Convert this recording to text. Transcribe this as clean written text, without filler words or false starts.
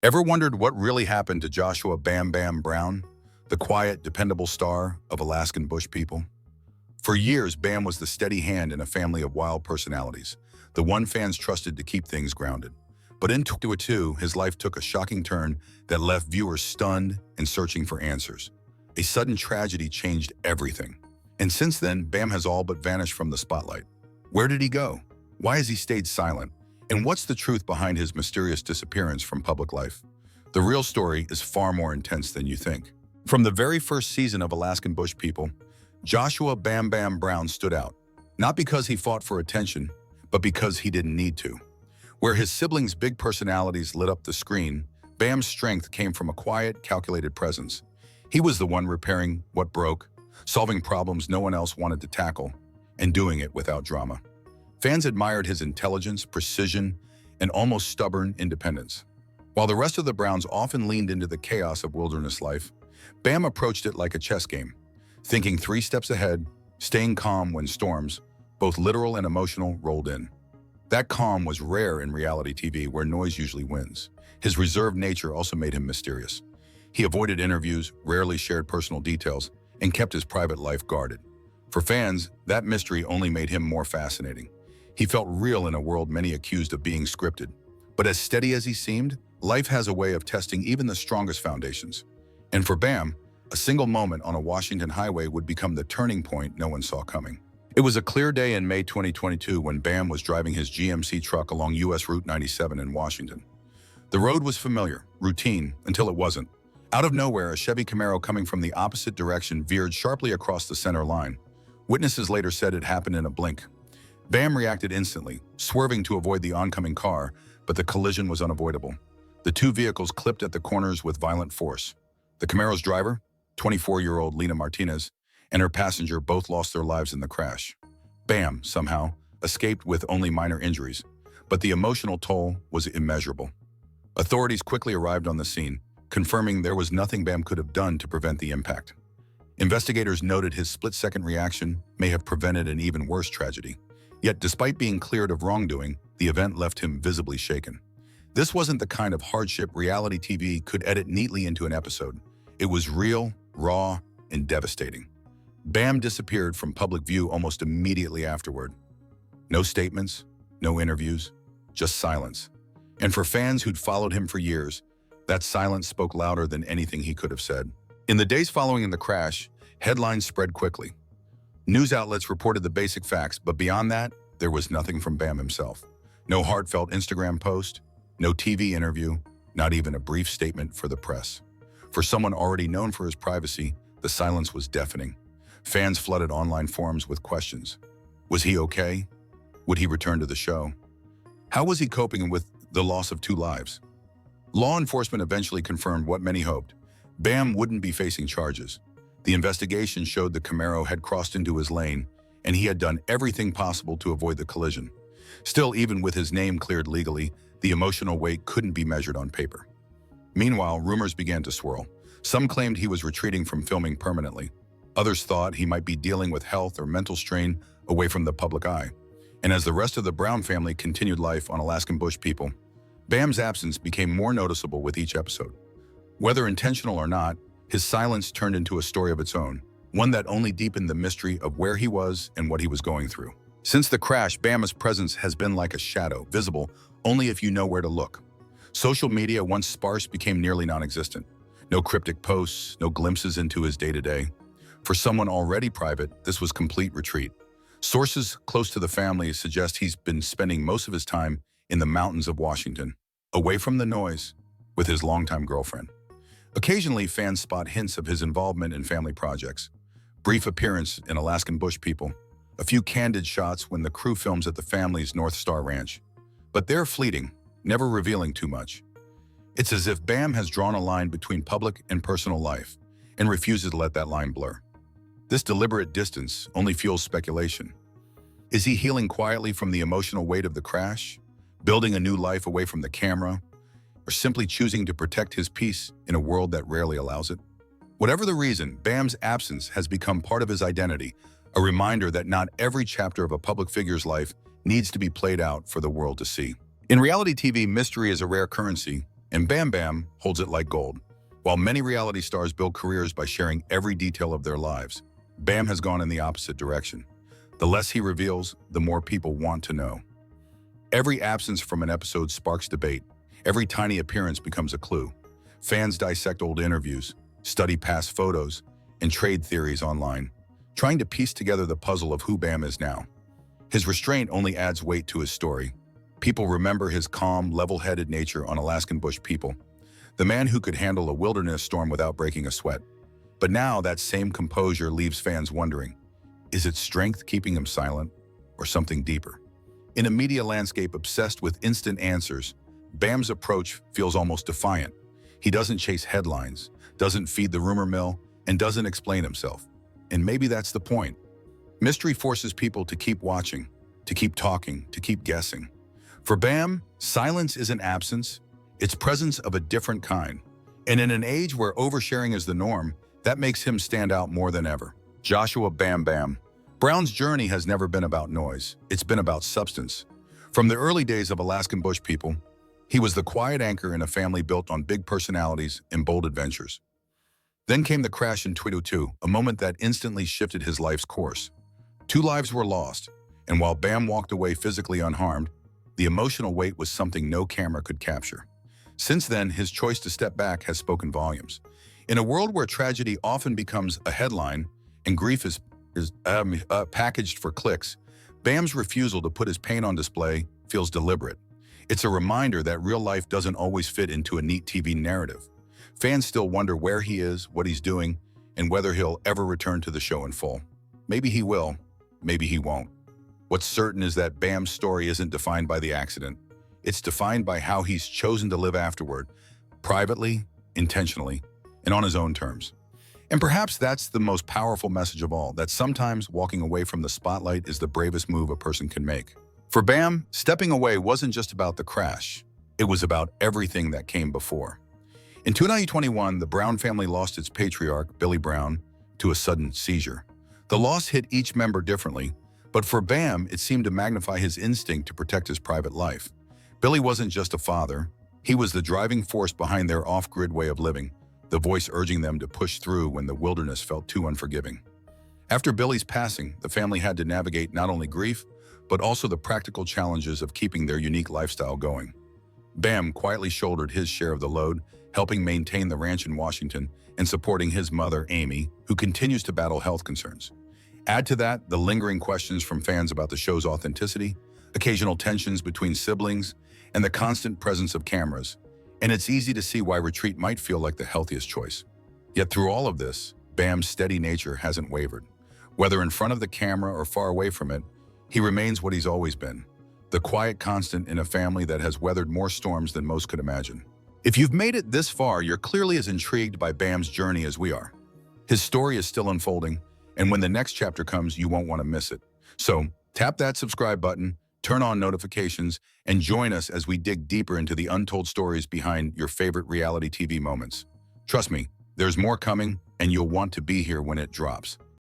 Ever wondered what really happened to Joshua Bam Bam Brown, the quiet, dependable star of Alaskan Bush People? For years, Bam was the steady hand in a family of wild personalities, the one fans trusted to keep things grounded. But in 2022, his life took a shocking turn that left viewers stunned and searching for answers. A sudden tragedy changed everything. And since then, Bam has all but vanished from the spotlight. Where did he go? Why has he stayed silent? And what's the truth behind his mysterious disappearance from public life? The real story is far more intense than you think. From the very first season of Alaskan Bush People, Joshua Bam Bam Brown stood out, not because he fought for attention, but because he didn't need to. Where his siblings' big personalities lit up the screen, Bam's strength came from a quiet, calculated presence. He was the one repairing what broke, solving problems no one else wanted to tackle, and doing it without drama. Fans admired his intelligence, precision, and almost stubborn independence. While the rest of the Browns often leaned into the chaos of wilderness life, Bam approached it like a chess game, thinking 3 steps ahead, staying calm when storms, both literal and emotional, rolled in. That calm was rare in reality TV, where noise usually wins. His reserved nature also made him mysterious. He avoided interviews, rarely shared personal details, and kept his private life guarded. For fans, that mystery only made him more fascinating. He felt real in a world many accused of being scripted. But as steady as he seemed, life has a way of testing even the strongest foundations. And for Bam, a single moment on a Washington highway would become the turning point no one saw coming. It was a clear day in May 2022 when Bam was driving his GMC truck along US Route 97 in Washington. The road was familiar, routine, until it wasn't. Out of nowhere, a Chevy Camaro coming from the opposite direction veered sharply across the center line. Witnesses later said it happened in a blink. Bam reacted instantly, swerving to avoid the oncoming car, but the collision was unavoidable. The 2 vehicles clipped at the corners with violent force. The Camaro's driver, 24-year-old Lena Martinez, and her passenger both lost their lives in the crash. Bam, somehow, escaped with only minor injuries, but the emotional toll was immeasurable. Authorities quickly arrived on the scene, confirming there was nothing Bam could have done to prevent the impact. Investigators noted his split-second reaction may have prevented an even worse tragedy. Yet, despite being cleared of wrongdoing, the event left him visibly shaken. This wasn't the kind of hardship reality TV could edit neatly into an episode. It was real, raw, and devastating. Bam disappeared from public view almost immediately afterward. No statements, no interviews, just silence. And for fans who'd followed him for years, that silence spoke louder than anything he could have said. In the days following the crash, headlines spread quickly. News outlets reported the basic facts, but beyond that, there was nothing from Bam himself. No heartfelt Instagram post, no TV interview, not even a brief statement for the press. For someone already known for his privacy, the silence was deafening. Fans flooded online forums with questions. Was he okay? Would he return to the show? How was he coping with the loss of 2 lives? Law enforcement eventually confirmed what many hoped. Bam wouldn't be facing charges. The investigation showed the Camaro had crossed into his lane, and he had done everything possible to avoid the collision. Still, even with his name cleared legally, the emotional weight couldn't be measured on paper. Meanwhile, rumors began to swirl. Some claimed he was retreating from filming permanently. Others thought he might be dealing with health or mental strain away from the public eye. And as the rest of the Brown family continued life on Alaskan Bush People, Bam's absence became more noticeable with each episode. Whether intentional or not, his silence turned into a story of its own, one that only deepened the mystery of where he was and what he was going through. Since the crash, Bam's presence has been like a shadow, visible only if you know where to look. Social media, once sparse, became nearly non-existent. No cryptic posts, no glimpses into his day-to-day. For someone already private, this was complete retreat. Sources close to the family suggest he's been spending most of his time in the mountains of Washington, away from the noise, with his longtime girlfriend. Occasionally, fans spot hints of his involvement in family projects. Brief appearance in Alaskan Bush People, a few candid shots when the crew films at the family's North Star Ranch. But they're fleeting, never revealing too much. It's as if Bam has drawn a line between public and personal life and refuses to let that line blur. This deliberate distance only fuels speculation. Is he healing quietly from the emotional weight of the crash, building a new life away from the camera, or simply choosing to protect his peace in a world that rarely allows it? Whatever the reason, Bam's absence has become part of his identity, a reminder that not every chapter of a public figure's life needs to be played out for the world to see. In reality TV, mystery is a rare currency, and Bam Bam holds it like gold. While many reality stars build careers by sharing every detail of their lives, Bam has gone in the opposite direction. The less he reveals, the more people want to know. Every absence from an episode sparks debate. Every tiny appearance becomes a clue. Fans dissect old interviews, study past photos, and trade theories online, trying to piece together the puzzle of who Bam is now. His restraint only adds weight to his story. People remember his calm, level-headed nature on Alaskan Bush People, the man who could handle a wilderness storm without breaking a sweat. But now that same composure leaves fans wondering, is it strength keeping him silent, or something deeper? In a media landscape obsessed with instant answers, Bam's approach feels almost defiant. He doesn't chase headlines, doesn't feed the rumor mill, and doesn't explain himself. And maybe that's the point. Mystery forces people to keep watching, to keep talking, to keep guessing. For Bam, silence isn't absence, it's presence of a different kind. And in an age where oversharing is the norm, that makes him stand out more than ever. Joshua Bam Bam. Brown's journey has never been about noise, it's been about substance. From the early days of Alaskan Bush People, he was the quiet anchor in a family built on big personalities and bold adventures. Then came the crash in 2022, a moment that instantly shifted his life's course. 2 lives were lost, and while Bam walked away physically unharmed, the emotional weight was something no camera could capture. Since then, his choice to step back has spoken volumes. In a world where tragedy often becomes a headline and grief is packaged for clicks, Bam's refusal to put his pain on display feels deliberate. It's a reminder that real life doesn't always fit into a neat TV narrative. Fans still wonder where he is, what he's doing, and whether he'll ever return to the show in full. Maybe he will, maybe he won't. What's certain is that Bam's story isn't defined by the accident. It's defined by how he's chosen to live afterward, privately, intentionally, and on his own terms. And perhaps that's the most powerful message of all, that sometimes walking away from the spotlight is the bravest move a person can make. For Bam, stepping away wasn't just about the crash. It was about everything that came before. In 2021, the Brown family lost its patriarch, Billy Brown, to a sudden seizure. The loss hit each member differently, but for Bam, it seemed to magnify his instinct to protect his private life. Billy wasn't just a father. He was the driving force behind their off-grid way of living, the voice urging them to push through when the wilderness felt too unforgiving. After Billy's passing, the family had to navigate not only grief, but also the practical challenges of keeping their unique lifestyle going. Bam quietly shouldered his share of the load, helping maintain the ranch in Washington and supporting his mother, Amy, who continues to battle health concerns. Add to that the lingering questions from fans about the show's authenticity, occasional tensions between siblings, and the constant presence of cameras, and it's easy to see why retreat might feel like the healthiest choice. Yet through all of this, Bam's steady nature hasn't wavered. Whether in front of the camera or far away from it, he remains what he's always been, the quiet constant in a family that has weathered more storms than most could imagine. If you've made it this far, you're clearly as intrigued by Bam's journey as we are. His story is still unfolding, and when the next chapter comes, you won't want to miss it. So tap that subscribe button, turn on notifications, and join us as we dig deeper into the untold stories behind your favorite reality TV moments. Trust me, there's more coming, and you'll want to be here when it drops.